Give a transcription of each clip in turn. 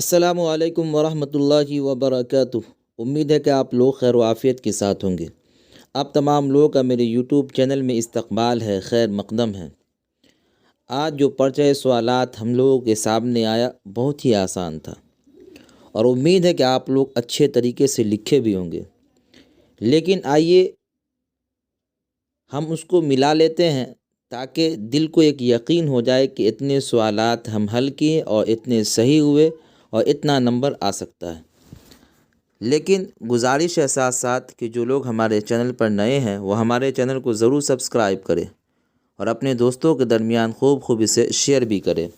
अस्सलामुअलैकुम वरहमतुल्लाहि वबरकातुह। उम्मीद है कि आप लोग खैर आफ़ियत के साथ होंगे। आप तमाम लोगों का मेरे यूट्यूब चैनल में इस्तकबाल है, खैर मकदम है। आज जो पर्चा सवालात हम लोगों के सामने आया बहुत ही आसान था और उम्मीद है कि आप लोग अच्छे तरीके से लिखे भी होंगे। लेकिन आइए हम उसको मिला लेते हैं ताकि दिल को एक यकीन हो जाए कि इतने सवालात हम हल किए और इतने सही हुए और इतना नंबर आ सकता है। लेकिन गुजारिश है साथ साथ कि जो लोग हमारे चैनल पर नए हैं वो हमारे चैनल को ज़रूर सब्सक्राइब करें और अपने दोस्तों के दरमियान खूब इसे शेयर भी करें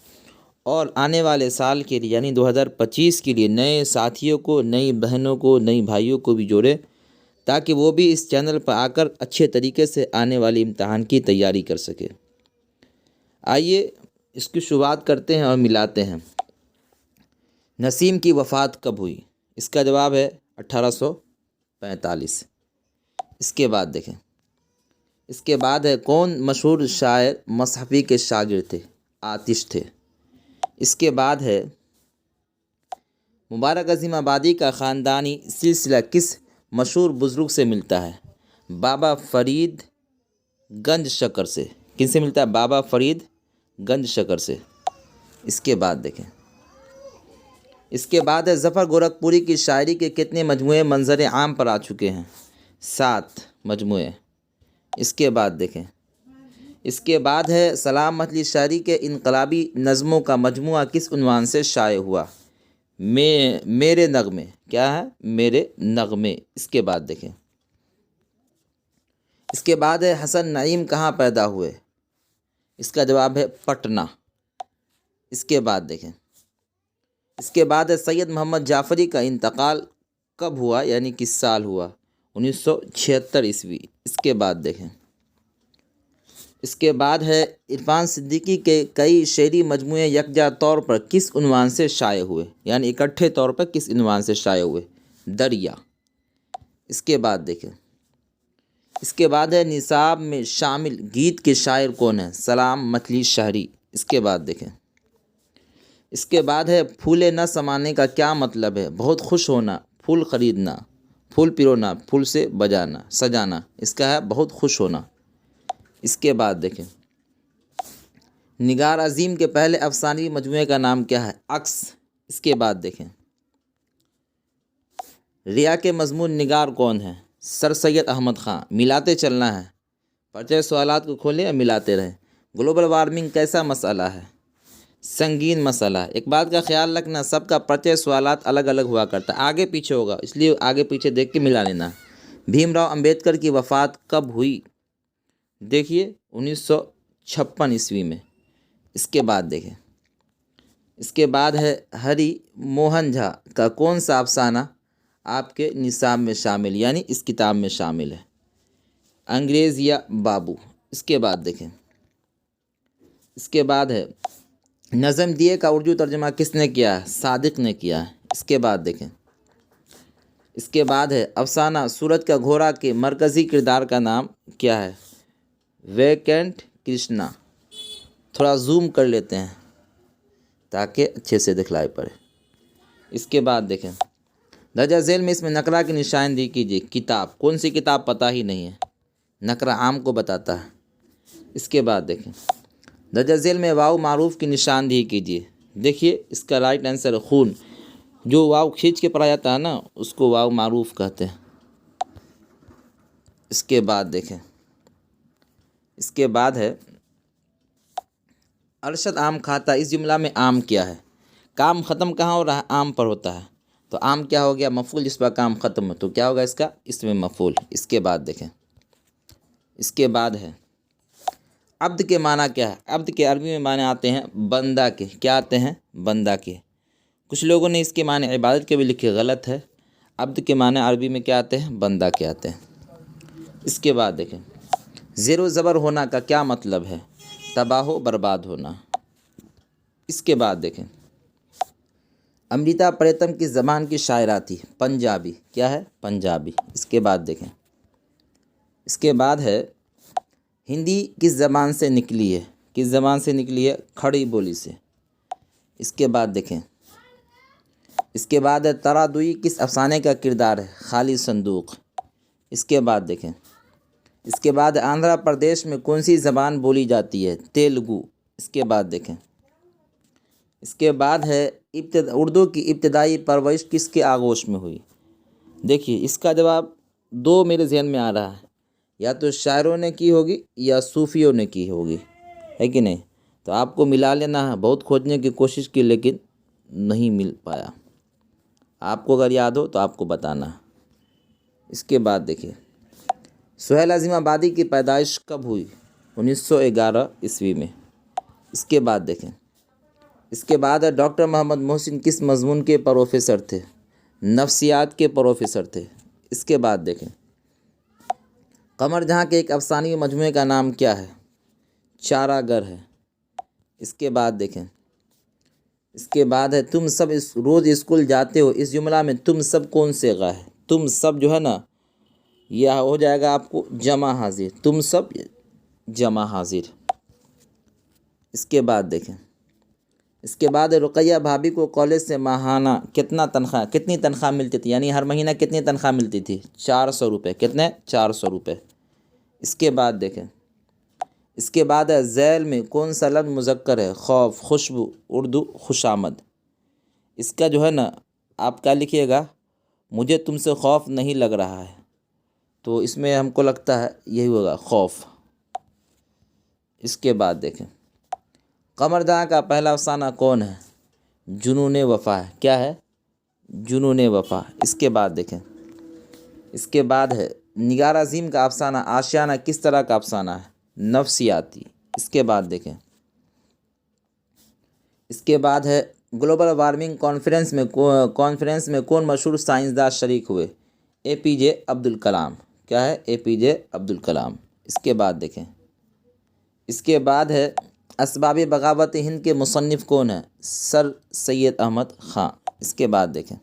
और आने वाले साल के लिए यानी 2025 के लिए नए साथियों को, नई बहनों को, नई भाइयों को भी जोड़ें ताकि वो भी इस चैनल पर आकर अच्छे तरीके से आने वाली इम्तहान की तैयारी कर सके। आइए इसकी शुरुआत करते हैं और मिलाते हैं। नसीम की वफ़ात कब हुई? इसका जवाब है 1845। इसके बाद देखें, इसके बाद है कौन मशहूर शायर मसहफ़ी के शागिर्द थे? आतिश थे। इसके बाद है मुबारक अज़ीम आबादी का ख़ानदानी सिलसिला किस मशहूर बुज़ुर्ग से मिलता है? बाबा फ़रीद गंज शकर से। किन से मिलता है? बाबा फ़रीद गंज शकर से। इसके बाद देखें, इसके बाद है ज़फ़र गोरखपुरी की शायरी के कितने मजमूए मंज़र आम पर आ चुके हैं? 7 मजमूए। इसके बाद देखें, इसके बाद है सलाम मतली शायरी के इनकलाबी नज़मों का मजमुआ किस उन्वान से शाये हुआ? मेरे नगमे। क्या है? मेरे नगमे। इसके बाद देखें, इसके बाद है हसन नईम कहाँ पैदा हुए? इसका जवाब है पटना। इसके बाद देखें, इसके बाद है सैयद मोहम्मद जाफ़री का इंतकाल कब हुआ यानी किस साल हुआ? 1976 ईस्वी। इसके बाद देखें, इसके बाद है इरफान सिद्दीकी के कई शेरी मजमूए यकजा तौर पर किस उन्वान से शाये हुए यानी इकट्ठे तौर पर किस उन्वान से शाये हुए? दरिया। इसके बाद देखें, इसके बाद है निसाब में शामिल गीत के शायर कौन है? सलाम मतली शहरी। इसके बाद देखें, इसके बाद है फूले न समाने का क्या मतलब है? बहुत खुश होना, फूल ख़रीदना, फूल पिरोना, फूल से बजाना, सजाना। इसका है बहुत खुश होना। इसके बाद देखें, निगार अज़ीम के पहले अफसानी मजमूए का नाम क्या है? अक्स। इसके बाद देखें, रिया के मजमून निगार कौन है? सर सैयद अहमद ख़ान। मिलाते चलना है, पर्चे सवालात को खोलें और मिलाते रहें। ग्लोबल वार्मिंग कैसा मसला है? संगीन मसला है। एक बात का ख्याल रखना, सबका पर्चे सवालात अलग अलग हुआ करता है, आगे पीछे होगा, इसलिए आगे पीछे देख के मिला लेना। भीमराव अंबेडकर की वफ़ात कब हुई? देखिए 1956 ईस्वी में। इसके बाद देखें, इसके बाद है हरि मोहन झा का कौन सा अफसाना आपके निसाब में शामिल यानी इस किताब में शामिल है? अंग्रेज़ या बाबू। इसके बाद देखें, इसके बाद है नज़म दिए का उर्दू तर्जुमा किसने किया है? सादिक ने किया है। इसके बाद देखें, इसके बाद है अफसाना सूरज का घोड़ा के मरकज़ी किरदार का नाम क्या है? वेंकट कृष्णा। थोड़ा जूम कर लेते हैं ताकि अच्छे से दिखलाई पड़े। इसके बाद देखें, दर्जा झेल में इसमें नकरा की निशानदेही कीजिए। किताब, कौन सी किताब पता ही नहीं है, नकरा आम को बताता है। इसके बाद देखें, दर्जा झेल में वाव मारूफ की निशानदेही कीजिए। देखिए इसका राइट आंसर है खून। जो वाव खींच के पढ़ा जाता है ना उसको वाव मारूफ कहते हैं। इसके बाद देखें, इसके बाद है अरशद आम खाता, इस जुमला में आम क्या है? काम ख़त्म कहाँ हो रहा है? आम पर होता है, तो आम क्या हो गया? मफूल जिस पर काम ख़त्म हो, तो क्या होगा इसका? इसमें मफूल। इसके बाद देखें, इसके बाद है अब्द के माना क्या है? अब्द के अरबी में माने आते हैं बंदा के। क्या आते हैं? बंदा के। कुछ लोगों ने इसके माने इबादत के भी लिखे, गलत है। अब्द के माने अरबी में क्या आते हैं? बंदा के आते हैं। इसके बाद देखें, ज़ेरो ज़बर होना का क्या मतलब है? तबाह बर्बाद होना। इसके बाद देखें, अमृता प्रीतम किस ज़बान की शायरा थी? पंजाबी। क्या है? पंजाबी। इसके बाद देखें, इसके बाद है हिंदी किस ज़बान से निकली है? किस ज़बान से निकली है? खड़ी बोली से। इसके बाद देखें, इसके बाद है तरादुई किस अफसाने का किरदार है? खाली संदूक। इसके बाद देखें, इसके बाद आंध्र प्रदेश में कौन सी ज़बान बोली जाती है? तेलुगु। इसके बाद देखें, इसके बाद है उर्दू की इब्तदाई परवरिश किसके आगोश में हुई? देखिए इसका जवाब दो मेरे जहन में आ रहा है, या तो शायरों ने की होगी या सूफियों ने की होगी, है कि नहीं? तो आपको मिला लेना है। बहुत खोजने की कोशिश की लेकिन नहीं मिल पाया। आपको अगर याद हो तो आपको बताना। इसके बाद देखिए, सुहेल अज़ीमाबादी की पैदाइश कब हुई? 1911 ईस्वी में। इसके बाद देखें, इसके बाद डॉक्टर मोहम्मद मोहसिन किस मजमून के प्रोफेसर थे? नफ्सियात के प्रोफेसर थे। इसके बाद देखें, कमर जहाँ के एक अफसानी मजमूए का नाम क्या है? चारागर है। इसके बाद देखें, इसके बाद है तुम सब रोज़ स्कूल जाते हो। इस जुमला में तुम सब कौन से गा है? तुम सब जो है ना, यह हो जाएगा आपको जमा हाजिर। तुम सब जमा हाजिर। इसके बाद देखें, इसके बाद रुकैया भाभी को कॉलेज से माहाना कितनी तनख्वाह मिलती थी? यानी हर महीना कितनी तनख्वाह मिलती थी? 400 रुपये। कितने? 400 रुपये। इसके बाद देखें, इसके बाद है झैल में कौन सा लफ्ज़ मुज़क्कर है? खौफ, खुशबू, उर्दू खुशामद। इसका जो है ना, आप क्या लिखिएगा? मुझे तुमसे खौफ नहीं लग रहा है। तो इसमें हमको लगता है यही होगा, खौफ। इसके बाद देखें, कमरदहाँ का पहला अफसाना कौन है? जुनून वफ़ा है। क्या है? जुनून वफ़ा। इसके बाद देखें, इसके बाद है निगार अज़ीम का अफसाना आशियाना किस तरह का अफसाना है? नफ्सियाती। इसके बाद देखें, इसके बाद है ग्लोबल वार्मिंग कॉन्फ्रेंस में कौन मशहूर साइंसदान शरीक हुए? APJ अब्दुल कलाम। क्या है? APJ अब्दुल कलाम। इसके बाद देखें, इसके बाद है असबाब बगावत हिंद के मुसन्निफ़ कौन है? सर सैयद अहमद ख़ां। इसके बाद देखें,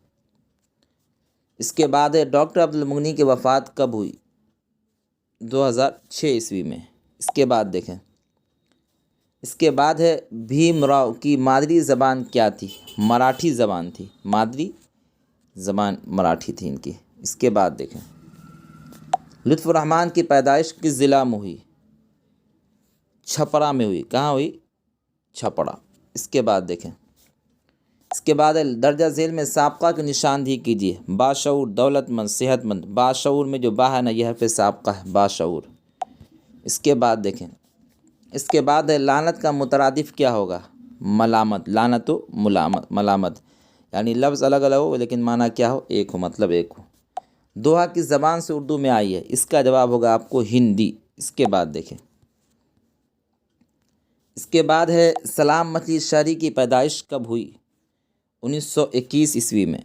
इसके बाद है डॉक्टर अब्दुल मुगनी की वफ़ात कब हुई? 2006 ईस्वी में। इसके बाद देखें, इसके बाद है भीमराव की मादरी ज़बान क्या थी? मराठी ज़बान थी। मादरी ज़बान मराठी थी इनकी। इसके बाद देखें, लुत्फ़ुर रहमान की पैदाइश किस ज़िला में हुई? छपरा में हुई। कहाँ हुई? छपरा। इसके बाद देखें, इसके बाद दर्जा झेल में साबका की निशानदेही कीजिए। बाशऊर, दौलतमंद, सेहतमंद। बाशऊर में जो बा है ना, यह हर्फ़ साबका है, बाशऊर। इसके बाद देखें, इसके बाद है लानत का मुतरादिफ क्या होगा? मलामत। लानत हो मलामत, यानी लफ्ज़ अलग अलग हो लेकिन माना क्या हो? एक हो, मतलब एक हो। दोहा किस ज़बान से उर्दू में आई है? इसका जवाब होगा आपको हिंदी। इसके बाद देखें, इसके बाद है सलाम मछली शायरी की पैदाइश कब हुई? 1921 ईस्वी में।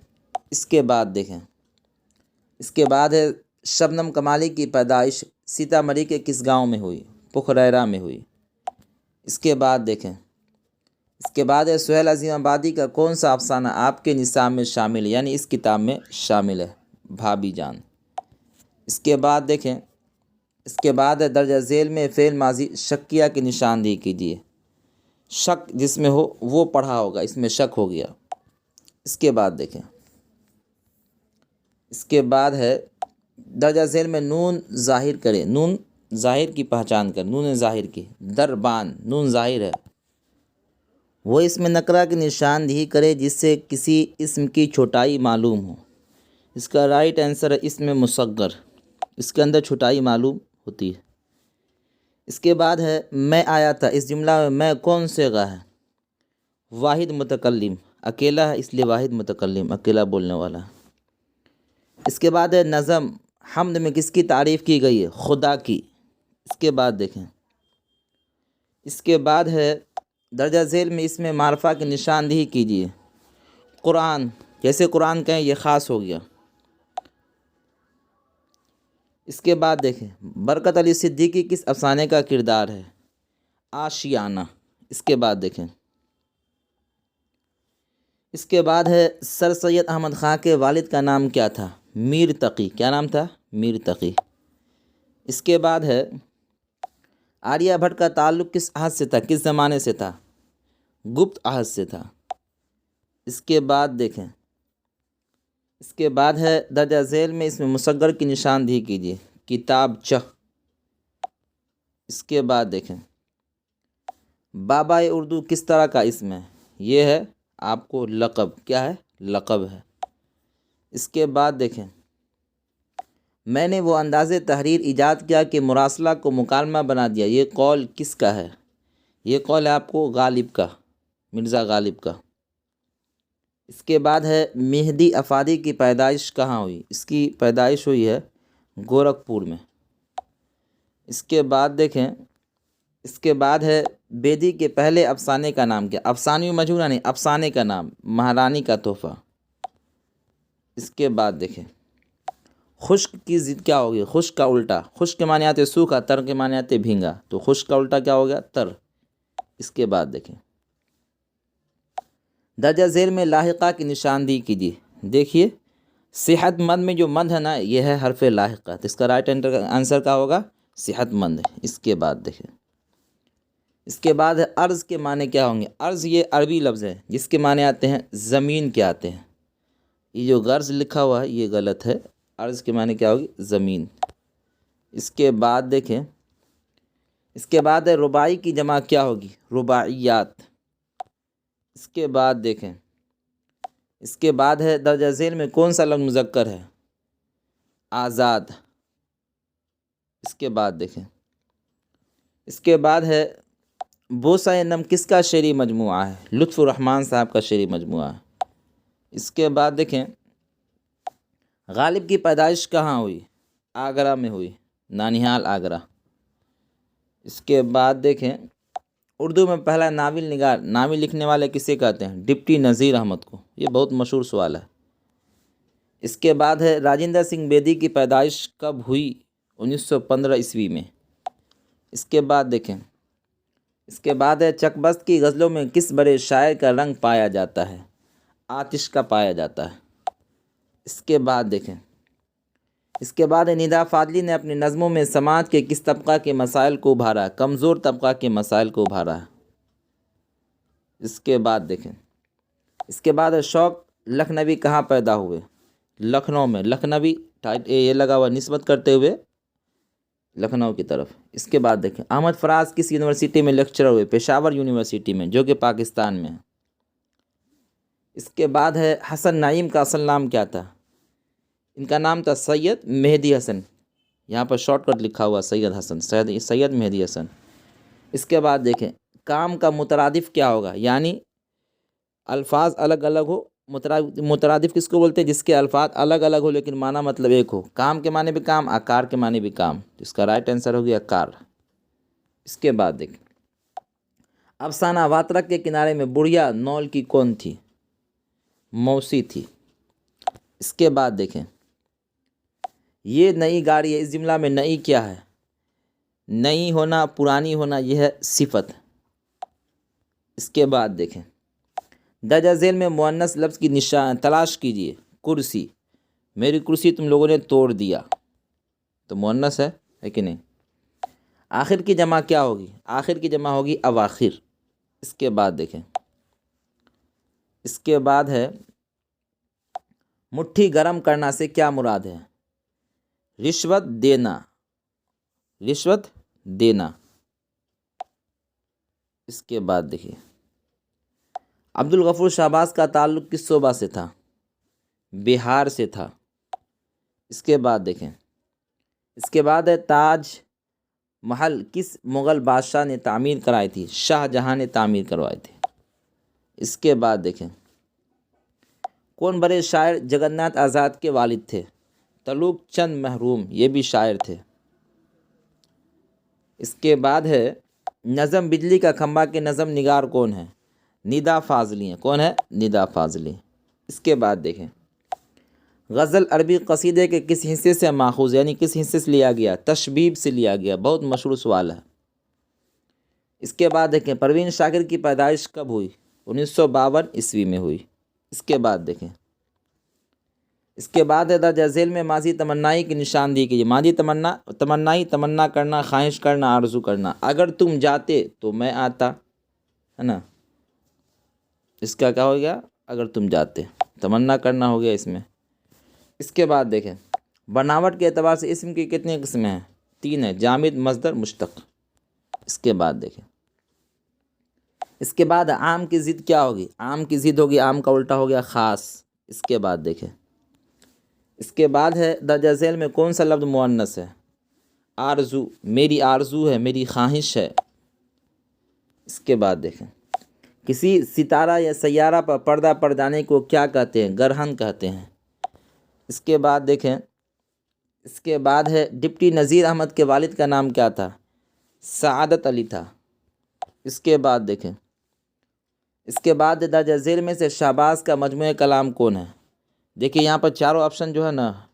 इसके बाद देखें, इसके बाद है शबनम कमाली की पैदाइश सीतामढ़ी के किस गांव में हुई? पुखरैरा में हुई। इसके बाद देखें, इसके बाद है सुहेल अज़ीमाबादी का कौन सा अफसाना आपके निसाब में शामिल है, यानी इस किताब में शामिल है? भाभी जान। इसके बाद देखें, इसके बाद है दर्जा झेल में फ़ेल माजी शक्किया की निशानदेही कीजिए। शक जिसमें हो वो पढ़ा होगा, इसमें शक हो गया। इसके बाद देखें, इसके बाद है दर्जा झेल में नून ज़ाहिर करें। नून ज़ाहिर की पहचान कर। नून ज़ाहिर की दरबान, नून ज़ाहिर है वो इसमें नकरा की निशानदेही करे जिससे किसी इस्म की छोटाई मालूम हो। इसका राइट आंसर है इसमें मुसग्गर। इसके अंदर छोटाई मालूम होती है। इसके बाद है मैं आया था। इस जुमला में मैं कौन से गा है? वाहिद मुतकल्लिम, अकेला है इसलिए वाहिद मुतकल्लिम, अकेला बोलने वाला। इसके बाद है नज़म हम्द में किसकी तारीफ़ की गई है? खुदा की। इसके बाद देखें, इसके बाद है दर्जा झेल में इसमें मारफा की निशानदेही कीजिए। कुरान, जैसे कुरान कहें ये ख़ास हो गया। इसके बाद देखें, बरकत अली सिद्दीकी किस अफसाने का किरदार है? आशियाना। इसके बाद देखें, इसके बाद है सर सैयद अहमद ख़ां के वालिद का नाम क्या था? मीर तकी। क्या नाम था? मीर तकी। इसके बाद है आर्यभट्ट का ताल्लुक़ किस अहद से था? किस ज़माने से था? गुप्त अहद से था। इसके बाद देखें, इसके बाद है दर्जा झेल में इसमें मुसग्गर की निशानदेही कीजिए, किताब च। इसके बाद देखें बाबा उर्दू किस तरह का इसम है, ये है आपको लक़ब, क्या है, लक़ब है। इसके बाद देखें मैंने वो अंदाज़े तहरीर ईजाद किया कि मुरासला को मुकालमा बना दिया, ये कौल किसका है, ये कौल है आपको गालिब का, मिर्ज़ा गालिब का। इसके बाद है मेहदी अफादी की पैदाइश कहाँ हुई, इसकी पैदाइश हुई है गोरखपुर में। इसके बाद देखें इसके बाद है बेदी के पहले अफसाने का नाम क्या, अफसानी मजहूरा नहीं, अफसाने का नाम महारानी का तोहफ़ा। इसके बाद देखें खुश्क की ज़िद क्या होगी, खुश्क का उल्टा, खुश्क के माने आते सूखा, तर के माने आते भींगा, तो खुश्क का उल्टा क्या हो गया, तर। इसके बाद देखें दर्जा झेल में लाहिक़ा की निशानदेही कीजिए। देखिए सेहतमंद में जो मद है ना, यह है हरफ लाहिक़ा, तो इसका राइट आंसर क्या होगा, सेहतमंद। इसके बाद देखें इसके बाद है अर्ज़ के माने क्या होंगे, अर्ज़ ये अरबी लफ्ज़ है जिसके माने आते हैं ज़मीन के आते हैं। ये जो गर्ज़ लिखा हुआ है ये गलत है, अर्ज़ के माने क्या होगी, ज़मीन। इसके बाद देखें इसके बाद है रुबाई की जमा क्या होगी, रुबाइयात। इसके बाद देखें इसके बाद है दर्जा झेल में कौन सा लफ्ज़ मुज़क्कर है, आज़ाद। इसके बाद देखें इसके बाद है बोसा नम किसका शेरी मजमुआ है, लुत्फ़ुर रहमान साहब का शेरी मजमुआ है। इसके बाद देखें गालिब की पैदाइश कहाँ हुई, आगरा में हुई, नानिहाल आगरा। इसके बाद देखें उर्दू में पहला नाविल निगार, नाविल लिखने वाले किसे कहते हैं, डिप्टी नज़ीर अहमद को, ये बहुत मशहूर सवाल है। इसके बाद है राजेंद्र सिंह बेदी की पैदाइश कब हुई, 1915 ईस्वी में। इसके बाद देखें इसके बाद है चकबस्त की गज़लों में किस बड़े शायर का रंग पाया जाता है, आतिश का पाया जाता है। इसके बाद देखें इसके बाद निदा फादली ने अपनी नज़मों में समाज के किस तबका के मसाइल को उभारा, कमज़ोर तबका के मसाइल को उभारा है। इसके बाद देखें इसके बाद शौक़ लखनवी कहाँ पैदा हुए, लखनऊ में, लखनवी टाइट ये लगा हुआ निस्बत करते हुए लखनऊ की तरफ। इसके बाद देखें अहमद फराज किस यूनिवर्सिटी में लेक्चरर हुए, पेशावर यूनिवर्सिटी में, जो कि पाकिस्तान में है। इसके बाद है हसन नईम का असल नाम क्या था, इनका नाम था सैयद मेहदी हसन, यहाँ पर शॉर्टकट लिखा हुआ सैयद हसन, सैयद मेहदी हसन। इसके बाद देखें काम का मुतरादिफ क्या होगा, यानी अल्फाज अलग अलग हो, मुतरादिफ किसको बोलते हैं, जिसके अल्फाज अलग अलग हो लेकिन माना मतलब एक हो। काम के माने भी काम, आकार के माने भी काम, इसका राइट आंसर हो गया आकार। इसके बाद देखें अफसाना वात्रक के किनारे में बुढ़िया नौल की कौन थी, मौसी थी। इसके बाद देखें ये नई गाड़ी है, इस जुमला में नई क्या है, नई होना, पुरानी होना, यह है सिफत। इसके बाद देखें दर्जा झेल में मुअन्नस लफ्ज़ की निशान तलाश कीजिए, कुर्सी, मेरी कुर्सी तुम लोगों ने तोड़ दिया, तो मुअन्नस है कि नहीं। आखिर की जमा क्या होगी, आखिर की जमा होगी अवाखिर। इसके बाद देखें इसके बाद है मुट्ठी गरम करना से क्या मुराद है, रिश्वत देना, रिश्वत देना। इसके बाद देखिए अब्दुल गफूर शाहबाज का ताल्लुक़ किस सूबा से था, बिहार से था। इसके बाद देखें इसके बाद है ताज महल किस मुग़ल बादशाह ने तामीर कराई थी, शाहजहाँ ने तामीर करवाई थी। इसके बाद देखें कौन बड़े शायर जगन्नाथ आज़ाद के वालिद थे, तलुक चंद महरूम, ये भी शायर थे। इसके बाद है नज़म बिजली का खंबा के नज़म निगार कौन है, निदा फाजली हैं, कौन है, निदा फाजली। इसके बाद देखें गज़ल अरबी कसीदे के किस हिस्से से माखूज़, यानी किस हिस्से से लिया गया, तशबीब से लिया गया, बहुत मशहूर सवाल है। इसके बाद देखें परवीन शाकिर की पैदाइश कब हुई, 1952 ईस्वी में हुई। इसके बाद देखें इसके बाद है दर्जा झेल में माजी तमन्नाई की निशानदेही कीजिए। माजी तमन्नाई, तमन्ना करना, ख्वाहिश करना, आरज़ू करना। अगर तुम जाते तो मैं आता, है ना, इसका क्या हो गया, अगर तुम जाते, तमन्ना करना हो गया इसमें, इसके बाद देखें, बनावट के एतबार से इसम की कितनी किस्में हैं? 3 है, जामिद, मस्दर, मुश्तक। इसके बाद देखें, इसके बाद आम की ज़िद क्या होगी? आम की ज़िद होगी, आम का उल्टा हो गया ख़ास। इसके बाद देखें, इसके बाद है दर्जा झेल में कौन सा लफ्ज़ मुअन्नस है? आरजू, मेरी आरजू है, मेरी ख्वाहिश है। इसके बाद देखें, किसी सितारा या सैयारा पर पर्दा पड़ जाने को क्या कहते हैं? ग्रहण कहते हैं। इसके बाद देखें, इसके बाद है डिप्टी नज़ीर अहमद के वालिद का नाम क्या था? सआदत अली था। इसके बाद देखें, इसके बाद दर्जा झेल में से शहबाज का मजमूए कलाम कौन है? देखिए यहाँ पर चारों ऑप्शन जो है ना,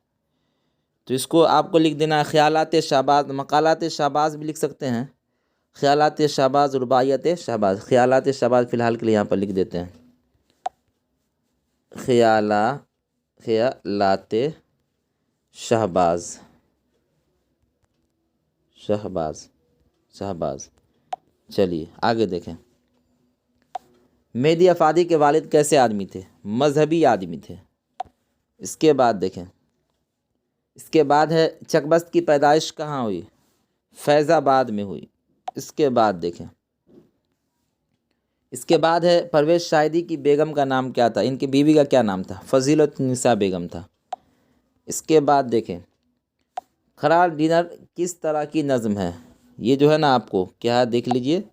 तो इसको आपको लिख देना है ख्यालात शहबाज, मकालात शहबाज भी लिख सकते हैं, ख्यालात शहबाज, रुबाइयत शहबाज। ख्यालात शहबाज फ़िलहाल के लिए यहाँ पर लिख देते हैं, ख्यालात शहबाज, शहबाज, शहबाज। चलिए आगे देखें, मेहदी अफादी के वालिद कैसे आदमी थे? मजहबी आदमी थे। इसके बाद देखें, इसके बाद है चकबस्त की पैदाइश कहाँ हुई? फैज़ाबाद में हुई। इसके बाद देखें, इसके बाद है परवेज़ शाहिदी की बेगम का नाम क्या था? इनकी बीवी का क्या नाम था? फ़ज़ीलतुन्निसा बेगम था। इसके बाद देखें, ख़रार डिनर किस तरह की नज़म है? ये जो है ना आपको क्या है देख लीजिए,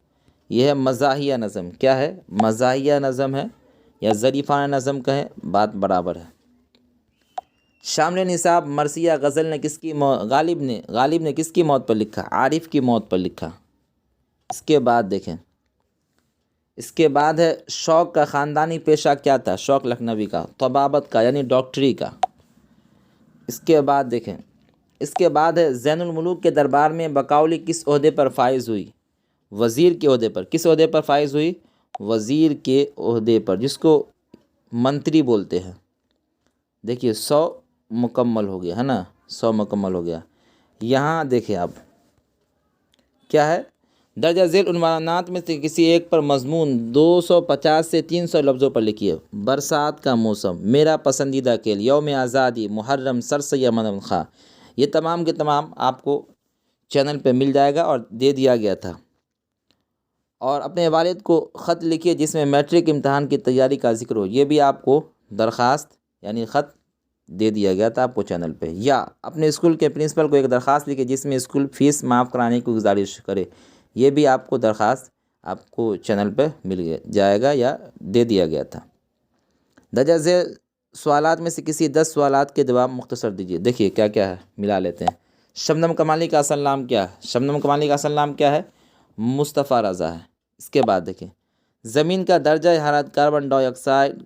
यह है मज़ाहिया नज़म। क्या है? मज़ाहिया नज़म है या ज़रीफ़ाना नज़म कहें, बात बराबर है। शामिल निसाब मरसिया गज़ल ने किसकी गालिब ने किसकी मौत पर लिखा? आरिफ की मौत पर लिखा। इसके बाद देखें, इसके बाद है शौक़ का ख़ानदानी पेशा क्या था? शौक़ लखनवी का, तबाबत का यानी डॉक्टरी का। इसके बाद देखें, इसके बाद है ज़ैनुल मुलूक के दरबार में बकौली किस ओहदे पर फाइज़ हुई? वज़ीर के ओहदे पर। किस ओहदे पर फाइज़ हुई? वज़ीर के ओहदे पर, जिसको मंत्री बोलते हैं। देखिए 100 मुकम्मल हो गया है ना, 100 मुकम्मल हो गया। यहाँ देखिए आप क्या है, दर्जा झेल उन्वानात में से किसी एक पर मज़मून 250 से 300 लफ्ज़ों पर लिखिए। बरसात का मौसम, मेरा पसंदीदा खेल, यौम आज़ादी, मुहर्रम, सर सैयद अहमद खां। ये तमाम के तमाम आपको चैनल पे मिल जाएगा और दे दिया गया था। और अपने वालिद को ख़त लिखिए जिसमें मैट्रिक इम्तहान की तैयारी का जिक्र हो। ये भी आपको दरख्वास्त यानी ख़त दे दिया गया था आपको चैनल पे। या अपने स्कूल के प्रिंसिपल को एक दरख्वास्त लिखिए जिसमें स्कूल फ़ीस माफ़ कराने की गुजारिश करे। ये भी आपको दरख्वास्त आपको चैनल पे मिल जाएगा या दे दिया गया था। दर्जा झेल सवालात में से किसी 10 सवालात के जवाब मुख्तसर दीजिए। देखिए क्या क्या है, मिला लेते हैं। शबनम कमाली का असल नाम क्या है? शबनम कमाली का असल नाम क्या है? मुस्तफ़ा रज़ा है। इसके बाद देखें, ज़मीन का दर्जा हरारत कार्बन डाइऑक्साइड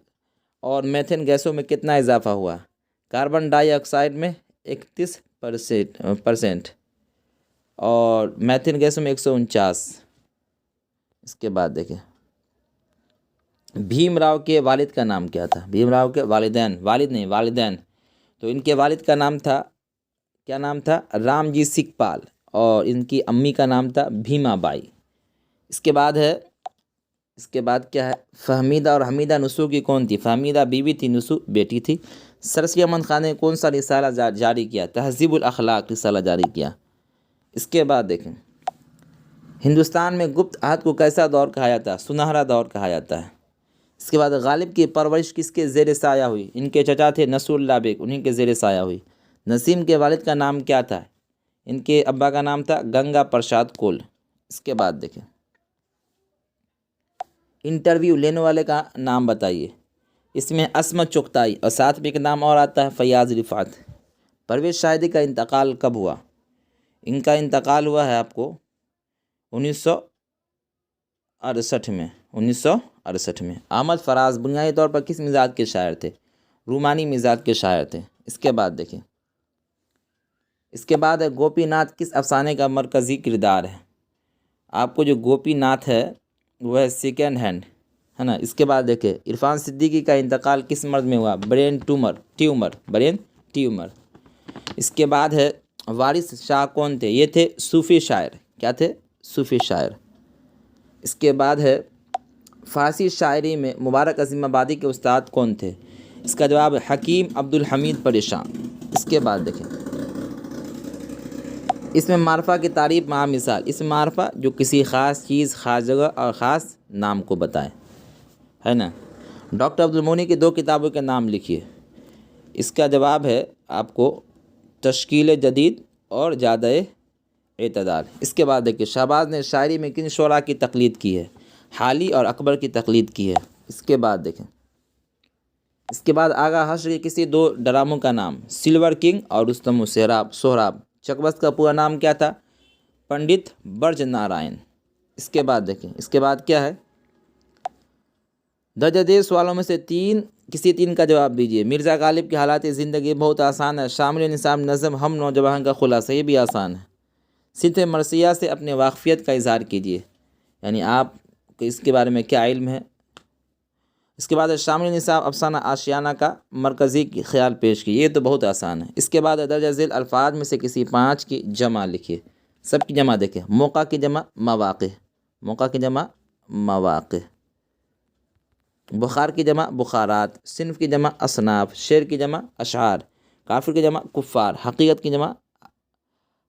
और मीथेन गैसों में कितना इजाफा हुआ? कार्बन डाइऑक्साइड में 31% और मीथेन गैसों में 149। इसके बाद देखें, भीमराव के वालिद का नाम क्या था? भीमराव के वालिदैन, तो इनके वालिद का नाम था, क्या नाम था? रामजी सिकपाल। और इनकी अम्मी का नाम था भीमाबाई। इसके बाद है, इसके बाद क्या है, फ़हमीदा और हमीदा नुसू की कौन थी? फ़हमीदा बीवी थी, नुसू बेटी थी। सर सैयद अहमद खान ने कौन सा रिसाला जारी किया? तहज़ीबुल अखलाक रिसाला जारी किया। इसके बाद देखें, हिंदुस्तान में गुप्त अहद को कैसा दौर कहा जाता है? सुनहरा दौर कहा जाता है। इसके बाद गालिब की परवरिश किसके ज़ेर साया हुई? इनके चचा थे नसरुल्लाह बेग, उन्हीं के ज़ेर साया हुई। नसीम के वालिद का नाम क्या था? इनके अब्बा का नाम था गंगा प्रसाद कोल। इसके बाद देखें, इंटरव्यू लेने वाले का नाम बताइए। इसमें असमत चुगताई और साथ में एक नाम और आता है फयाज़ रिफ़ात। परवेज़ शाहिदी का इंतकाल कब हुआ? इनका इंतकाल हुआ है आपको 1968 में। 1968 में। अहमद फराज बुनियादी तौर पर किस मिजाज के शायर थे? रूमानी मिजाज के शायर थे। इसके बाद देखें, इसके बाद है गोपीनाथ किस अफसाने का मरकज़ी किरदार है? आपको जो गोपीनाथ है वह है सेकेंड हैंड, है ना। इसके बाद देखें, इरफान सिद्दीकी का इंतकाल किस मर्द में हुआ? Brain tumour. इसके बाद है वारिस शाह कौन थे? ये थे सूफ़ी शायर। क्या थे? सूफ़ी शायर। इसके बाद है फ़ारसी शायरी में मुबारक अज़ीमाबादी के उस्ताद कौन थे? इसका जवाब है हकीम अब्दुल हमीद परेशान। इसके बाद देखें, इसमें मारफा की तारीफ मां मिसाल, इसमें मारफा जो किसी ख़ास चीज़, ख़ास जगह और ख़ास नाम को बताए, है ना। डॉक्टर अब्दुल मोनी की 2 किताबों के नाम लिखिए। इसका जवाब है आपको तश्कील जदीद और ज़्यादा एतदाल। इसके बाद देखिए, शहबाज ने शायरी में किन शोरा की तक़लीद की है? हाली और अकबर की तक़लीद की है। इसके बाद देखें, इसके बाद आगा हश्र के किसी 2 ड्रामों का नाम, सिल्वर किंग और रुस्तम सोहराब। चकबस्त का पूरा नाम क्या था? पंडित ब्रज नारायण। इसके बाद देखें, इसके बाद क्या है? दर्ज सवालों में से किसी 3 का जवाब दीजिए। मिर्ज़ा गालिब की हालात ज़िंदगी बहुत आसान है। शामिल निसाब नज़म हम नौजवान का खुलासा, ये भी आसान है। सिर्फ मरसिया से अपने वाक़फ़ियत का इज़हार कीजिए, यानी आप इसके बारे में क्या इल्म है। इसके बाद शामिल निसाब अफसाना आशियाना का मरकज़ी ख्याल पेश कीजिए, ये तो बहुत आसान है। इसके बाद दर्ज झेल अल्फाज में से किसी 5 की जमा लिखिए। सबकी जमा देखें, मौका की जमा मवाक़े, मौका की जमा मवाक़े, बुखार की जमा बुखारात, सिन्फ की जमा असनाफ, शेर की जमा अशआर, काफिर की जमा कुफ़ार,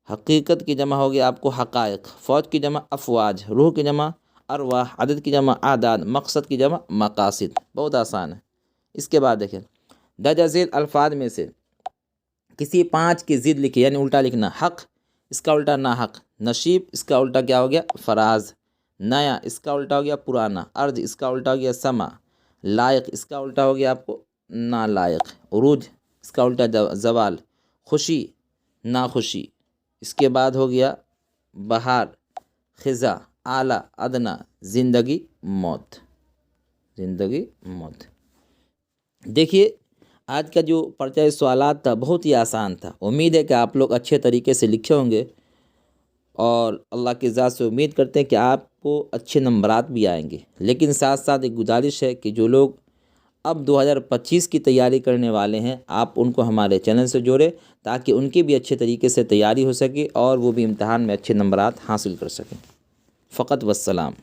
हकीकत की जमा होगी आपको हक़ाइक़, फ़ौज की जमा अफवाज, रूह की जमा अरवाह, अदद की जमा आदाद, मकसद की जमा मकासिद। बहुत आसान है। इसके बाद देखें, दर्ज झेल अल्फाज में से किसी 5 की ज़िद लिखिए, यानी उल्टा लिखना। हक़, इसका उल्टा ना हक़। नशीब, इसका उल्टा क्या हो गया? फराज। नया, इसका उल्टा हो गया पुराना। अर्ज, इसका उल्टा हो गया समा। लायक, इसका उल्टा हो गया आपको नालायक। उरूज, इसका उल्टा जवाल। खुशी, नाखुशी। इसके बाद हो गया बहार, ख़िज़ा, आला, अदना, ज़िंदगी, मौत, ज़िंदगी, मौत। देखिए, आज का जो पर्चा सवालात था बहुत ही आसान था। उम्मीद है कि आप लोग अच्छे तरीके से लिखे होंगे और अल्लाह की ज़ात से उम्मीद करते हैं कि आपको अच्छे नंबरात भी आएंगे। लेकिन साथ साथ एक गुजारिश है कि जो लोग अब 2025 की तैयारी करने वाले हैं, आप उनको हमारे चैनल से जोड़ें ताकि उनकी भी अच्छे तरीके से तैयारी हो सके और वो भी इम्तहान में अच्छे नंबरात हासिल कर सकें। फ़कत वस्सलाम।